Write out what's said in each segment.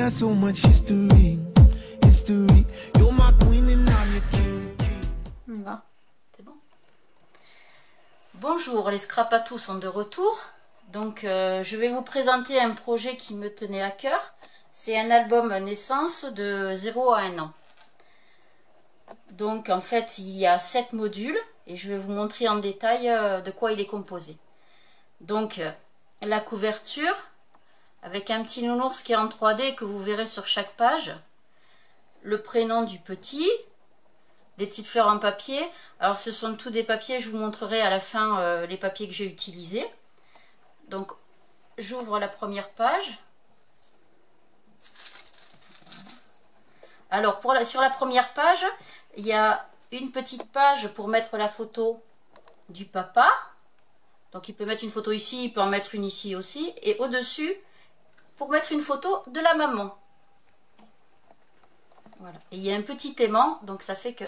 got so much history, history. You're my queen and I'm your king, king. On y va, c'est bon. Bonjour, les Scrapatous sont de retour. Donc je vais vous présenter un projet qui me tenait à cœur. C'est un album naissance de 0 à 1 an. Donc en fait il y a 7 modules et je vais vous montrer en détail de quoi il est composé. Donc la couverture avec un petit nounours qui est en 3D que vous verrez sur chaque page. Le prénom du petit, des petites fleurs en papier. Alors ce sont tous des papiers, je vous montrerai à la fin les papiers que j'ai utilisés. Donc j'ouvre la première page. Alors sur la première page, il y a une petite page pour mettre la photo du papa. Donc il peut mettre une photo ici, il peut en mettre une ici aussi. Et au-dessus, pour mettre une photo de la maman. Voilà. Et il y a un petit aimant, donc ça fait que,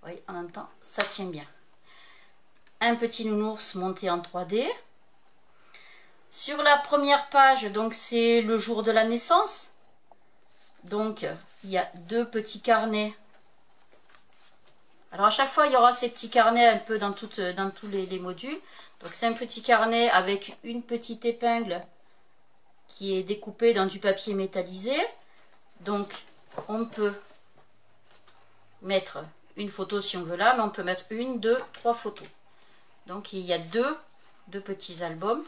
oui, en même temps, ça tient bien. Un petit nounours monté en 3D. Sur la première page, donc c'est le jour de la naissance. Donc il y a 2 petits carnets. Alors à chaque fois, il y aura ces petits carnets un peu dans tous les modules. Donc c'est un petit carnet avec une petite épingle qui est découpée dans du papier métallisé. Donc on peut mettre une photo si on veut là, mais on peut mettre 1, 2, 3 photos. Donc il y a deux petits albums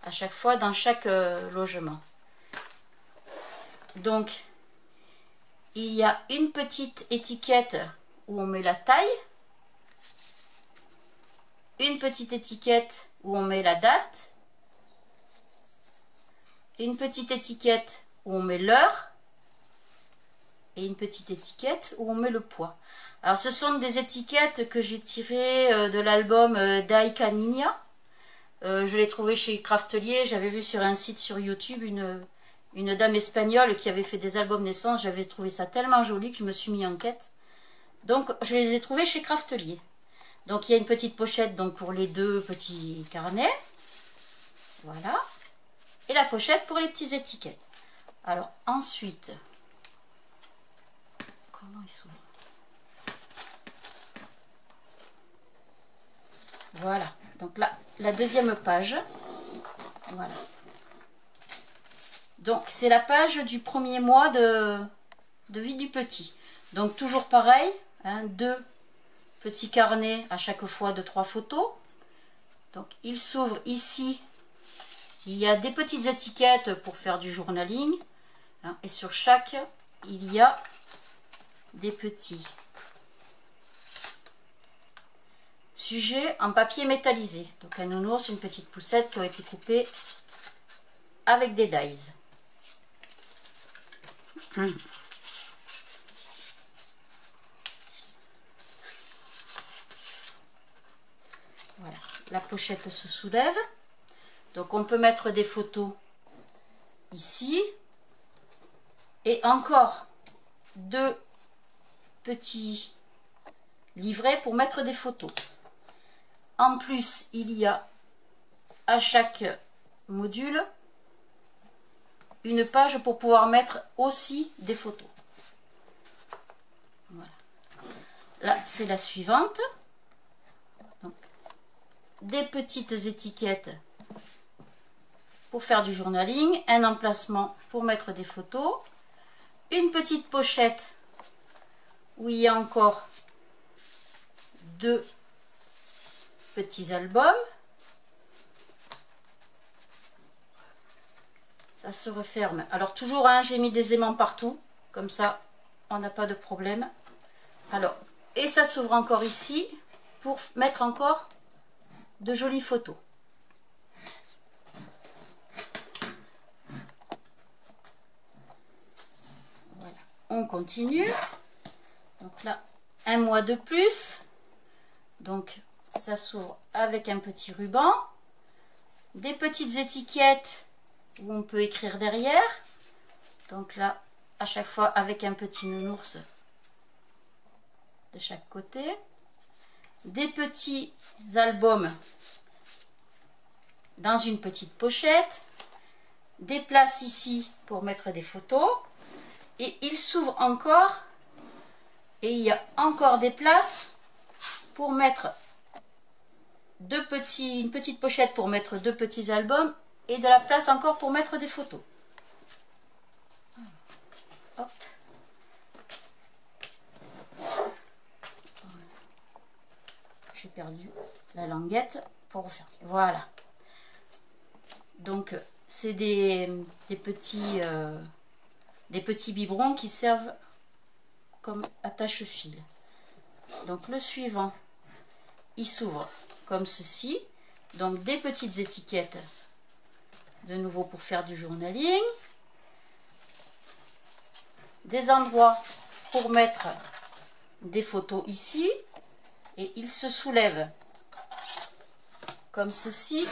à chaque fois dans chaque logement. Donc il y a une petite étiquette où on met la taille, une petite étiquette où on met la date, une petite étiquette où on met l'heure et une petite étiquette où on met le poids. Alors ce sont des étiquettes que j'ai tirées de l'album Daika Ninja. Je l'ai trouvé chez Craftelier. J'avais vu sur un site sur YouTube une dame espagnole qui avait fait des albums naissance. J'avais trouvé ça tellement joli que je me suis mis en quête. Donc je les ai trouvés chez Craftelier. Donc il y a une petite pochette donc pour les 2 petits carnets. Voilà. Et la pochette pour les petites étiquettes. Alors ensuite, comment il s'ouvre? Voilà. Donc là, la deuxième page. Voilà. Donc c'est la page du premier mois de vie du petit. Donc toujours pareil, hein, 2 petits carnets à chaque fois de 3 photos. Donc il s'ouvre ici. Il y a des petites étiquettes pour faire du journaling. Hein, et sur chaque, il y a des petits sujets en papier métallisé. Donc un nounours, une petite poussette qui ont été coupées avec des dies. Voilà, la pochette se soulève. Donc on peut mettre des photos ici. Et encore 2 petits livrets pour mettre des photos. En plus, il y a à chaque module une page pour pouvoir mettre aussi des photos. Voilà. Là, c'est la suivante. Donc, des petites étiquettes pour faire du journaling, un emplacement pour mettre des photos, une petite pochette où il y a encore 2 petits albums. Ça se referme. Alors toujours, hein, j'ai mis des aimants partout, comme ça on n'a pas de problème. Alors, et ça s'ouvre encore ici pour mettre encore de jolies photos. Voilà, on continue. Donc là, un mois de plus. Donc ça s'ouvre avec un petit ruban. Des petites étiquettes où on peut écrire derrière. Donc là, à chaque fois avec un petit nounours de chaque côté. Des petits albums dans une petite pochette. des places ici pour mettre des photos. Et il s'ouvre encore. Et il y a encore des places pour mettre une petite pochette pour mettre 2 petits albums. Et de la place encore pour mettre des photos. Hop. J'ai perdu la languette pour refaire. Voilà. Donc c'est des petits biberons qui servent comme attache-fil. Donc le suivant, il s'ouvre comme ceci. Donc des petites étiquettes de nouveau pour faire du journaling. Des endroits pour mettre des photos ici. Et il se soulève comme ceci.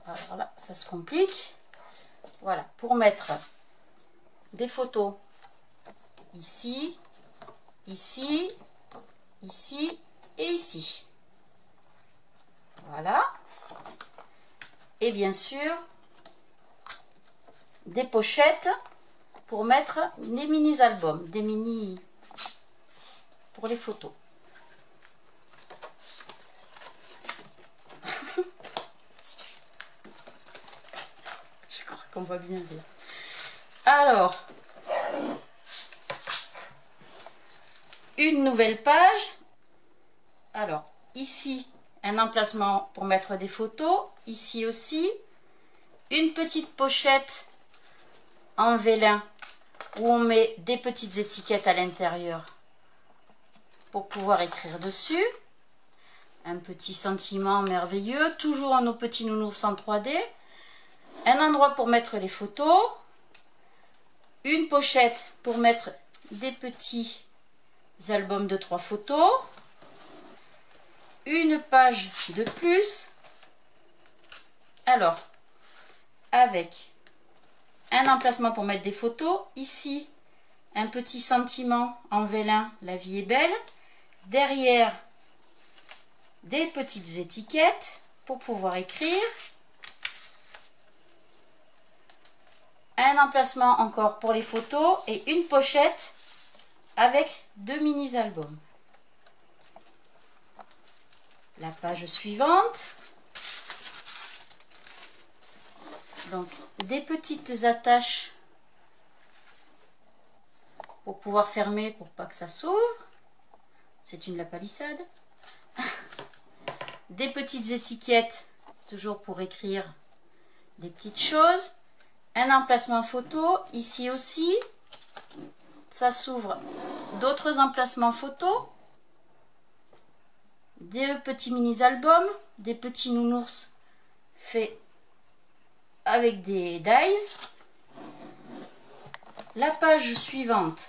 Alors là, ça se complique. Voilà, pour mettre des photos ici, ici, ici et ici. Voilà. Et bien sûr, des pochettes pour mettre des mini-albums, des mini pour les photos. Je crois qu'on voit bien là. Alors, une nouvelle page. Alors, ici, un emplacement pour mettre des photos. Ici aussi, une petite pochette en vélin où on met des petites étiquettes à l'intérieur pour pouvoir écrire dessus. Un petit sentiment merveilleux, toujours nos petits nounours en 3D. Un endroit pour mettre les photos. Une pochette pour mettre des petits albums de 3 photos. Une page de plus. Alors, avec un emplacement pour mettre des photos. Ici, un petit sentiment en vélin, la vie est belle. Derrière, des petites étiquettes pour pouvoir écrire. Un emplacement encore pour les photos et une pochette avec 2 mini-albums. La page suivante. Donc, des petites attaches pour pouvoir fermer pour pas que ça s'ouvre. C'est une la palissade. Des petites étiquettes, toujours pour écrire des petites choses. Un emplacement photo, ici aussi. Ça s'ouvre. D'autres emplacements photos. Des petits mini-albums. Des petits nounours faits avec des dies. La page suivante.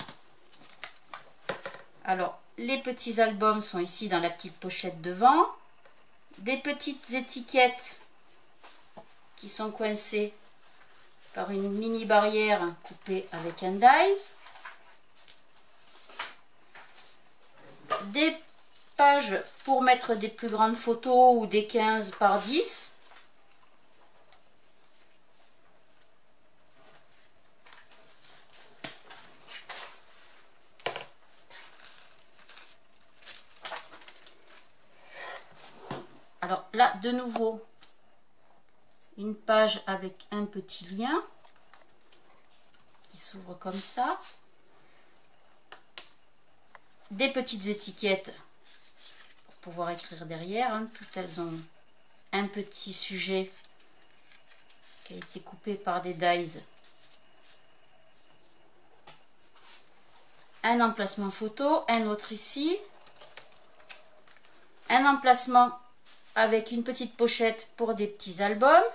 Alors, les petits albums sont ici dans la petite pochette devant. Des petites étiquettes qui sont coincées par une mini barrière coupée avec un dies. Des pages pour mettre des plus grandes photos ou des 15 par 10. Alors là, de nouveau, une page avec un petit lien qui s'ouvre comme ça. Des petites étiquettes pour pouvoir écrire derrière. Hein. Toutes elles ont un petit sujet qui a été coupé par des dies. Un emplacement photo, un autre ici. Un emplacement avec une petite pochette pour des petits albums.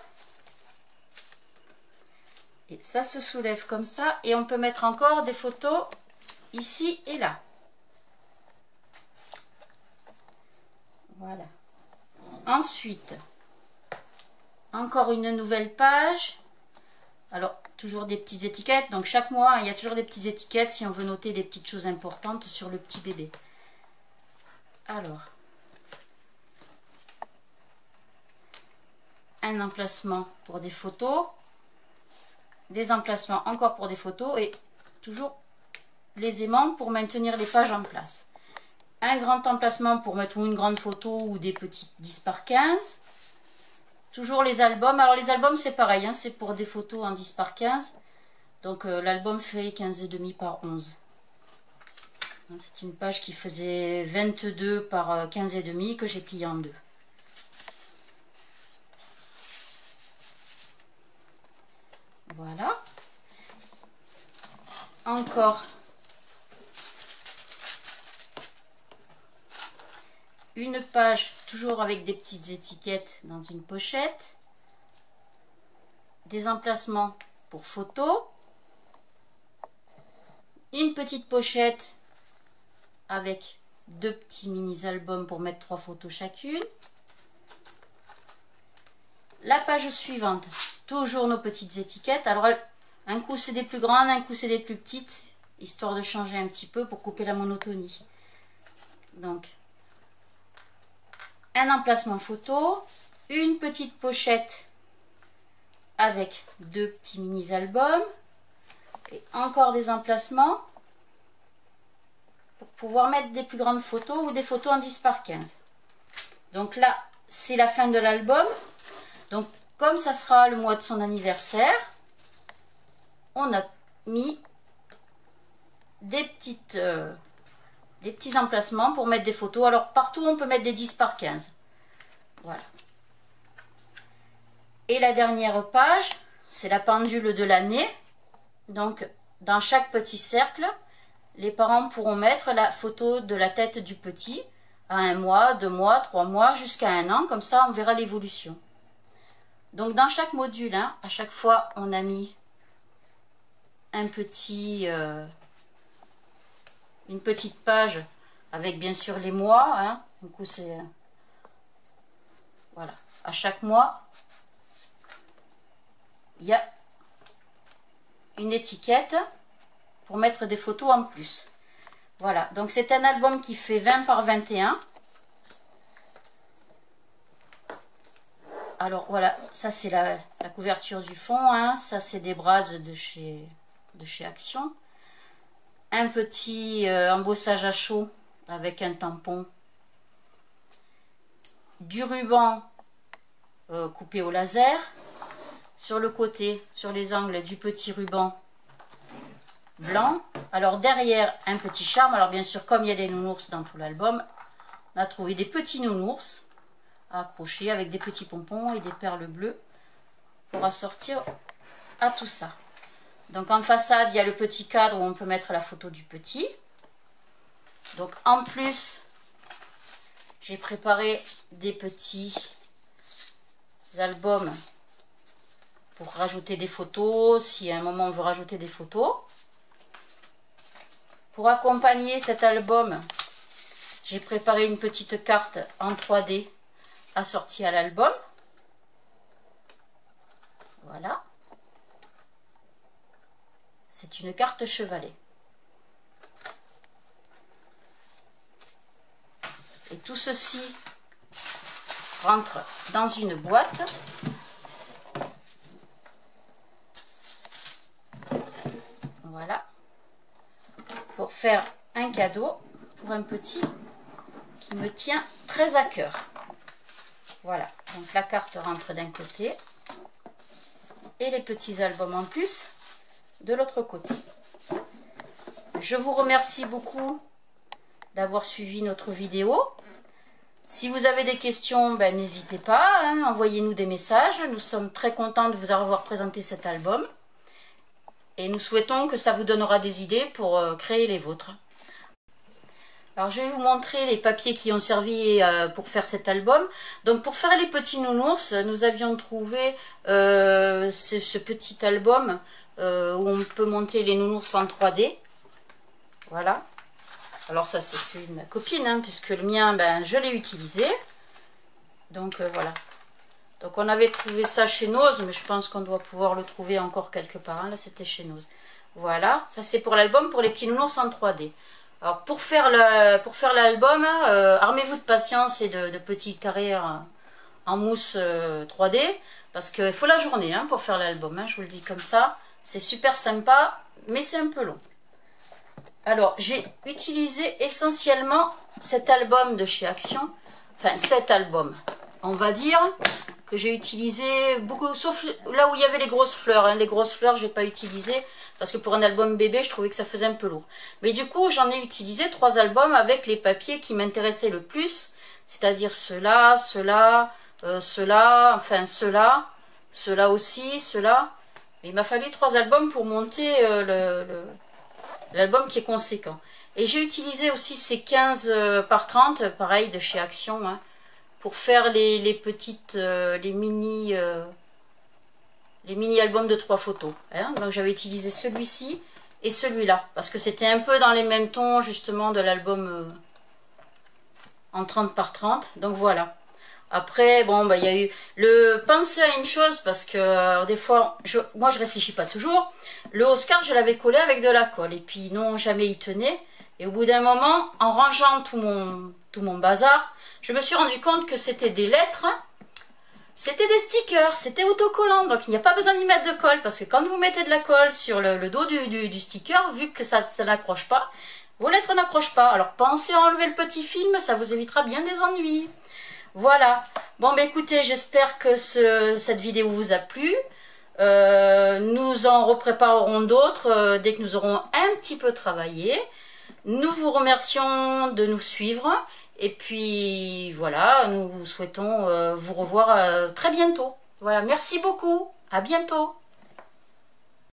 Et ça se soulève comme ça. Et on peut mettre encore des photos ici et là. Voilà. Ensuite, encore une nouvelle page. Alors, toujours des petites étiquettes. Donc, chaque mois, il y a toujours des petites étiquettes si on veut noter des petites choses importantes sur le petit bébé. Alors, un emplacement pour des photos, des emplacements encore pour des photos et toujours les aimants pour maintenir les pages en place. Un grand emplacement pour mettre une grande photo ou des petites 10 par 15. Toujours les albums. Alors les albums c'est pareil, hein, c'est pour des photos en 10 par 15. Donc l'album fait 15,5 par 11. C'est une page qui faisait 22 par 15,5 que j'ai plié en deux. Voilà. Encore une page, toujours avec des petites étiquettes dans une pochette. Des emplacements pour photos. Une petite pochette avec deux petits mini-albums pour mettre 3 photos chacune. La page suivante, toujours nos petites étiquettes. Alors, un coup c'est des plus grandes, un coup c'est des plus petites, histoire de changer un petit peu pour couper la monotonie. Donc, un emplacement photo, une petite pochette avec deux petits mini-albums et encore des emplacements pour pouvoir mettre des plus grandes photos ou des photos en 10 par 15. Donc là, c'est la fin de l'album. Donc, comme ça sera le mois de son anniversaire, on a mis des petits emplacements pour mettre des photos. Alors, partout, on peut mettre des 10 par 15. Voilà. Et la dernière page, c'est la pendule de l'année. Donc, dans chaque petit cercle, les parents pourront mettre la photo de la tête du petit à 1 mois, 2 mois, 3 mois, jusqu'à 1 an. Comme ça, on verra l'évolution. Donc, dans chaque module, hein, à chaque fois, on a mis une petite page avec bien sûr les mois. Hein. Du coup, c'est... Voilà. À chaque mois, il y a une étiquette pour mettre des photos en plus. Voilà. Donc, c'est un album qui fait 20 par 21. Alors, voilà. Ça, c'est la couverture du fond. Hein. Ça, c'est des brasses de chez Action. Un petit embossage à chaud avec un tampon. Du ruban coupé au laser. Sur le côté, sur les angles, du petit ruban blanc. Alors derrière, un petit charme. Alors bien sûr, comme il y a des nounours dans tout l'album, on a trouvé des petits nounours à accrocher avec des petits pompons et des perles bleues pour assortir à tout ça. Donc en façade, il y a le petit cadre où on peut mettre la photo du petit. Donc en plus, j'ai préparé des petits albums pour rajouter des photos, si à un moment on veut rajouter des photos. Pour accompagner cet album, j'ai préparé une petite carte en 3D assortie à l'album. Voilà. C'est une carte chevalet. Et tout ceci rentre dans une boîte. Voilà. Pour faire un cadeau pour un petit qui me tient très à cœur. Voilà. Donc la carte rentre d'un côté et les petits albums en plus de l'autre côté. Je vous remercie beaucoup d'avoir suivi notre vidéo. Si vous avez des questions, ben, n'hésitez pas, hein, envoyez-nous des messages. Nous sommes très contents de vous avoir présenté cet album. Et nous souhaitons que ça vous donnera des idées pour créer les vôtres. Alors je vais vous montrer les papiers qui ont servi pour faire cet album. Donc pour faire les petits nounours, nous avions trouvé ce petit album où on peut monter les nounours en 3D. Voilà. Alors ça c'est celui de ma copine, hein, puisque le mien, ben, je l'ai utilisé. Donc voilà. Donc on avait trouvé ça chez Nose, mais je pense qu'on doit pouvoir le trouver encore quelque part. Hein. Là c'était chez Nose. Voilà, ça c'est pour l'album pour les petits nounours en 3D. Alors pour faire l'album, armez-vous de patience et de petits carrés en mousse 3D, parce qu'il faut la journée hein, pour faire l'album, hein, je vous le dis comme ça. C'est super sympa, mais c'est un peu long. Alors, j'ai utilisé essentiellement cet album de chez Action, enfin cet album, on va dire que j'ai utilisé beaucoup, sauf là où il y avait les grosses fleurs. Hein. Les grosses fleurs, j'ai pas utilisé parce que pour un album bébé, je trouvais que ça faisait un peu lourd. Mais du coup, j'en ai utilisé 3 albums avec les papiers qui m'intéressaient le plus, c'est-à-dire ceux-là, ceux-là, ceux-là, enfin ceux-là, ceux-là aussi, ceux-là. Il m'a fallu 3 albums pour monter l'album qui est conséquent. Et j'ai utilisé aussi ces 15 par 30, pareil, de chez Action, hein, pour faire les petites, les mini albums de 3 photos. Hein. Donc j'avais utilisé celui-ci et celui-là, parce que c'était un peu dans les mêmes tons, justement, de l'album en 30 par 30. Donc voilà. Après, bon, bah, il y a eu penser à une chose, parce que des fois, moi je réfléchis pas toujours. Le Oscar, je l'avais collé avec de la colle, et puis non, jamais il tenait. Et au bout d'un moment, en rangeant tout mon bazar, je me suis rendu compte que c'était des lettres, c'était des stickers, c'était autocollant, donc il n'y a pas besoin d'y mettre de colle, parce que quand vous mettez de la colle sur le dos du sticker, vu que ça n'accroche pas, vos lettres n'accrochent pas. Alors pensez à enlever le petit film, ça vous évitera bien des ennuis. Voilà. Bon, bah écoutez, j'espère que cette vidéo vous a plu. Nous en repréparerons d'autres dès que nous aurons un petit peu travaillé. Nous vous remercions de nous suivre. Et puis, voilà, nous vous souhaitons vous revoir très bientôt. Voilà, merci beaucoup. À bientôt.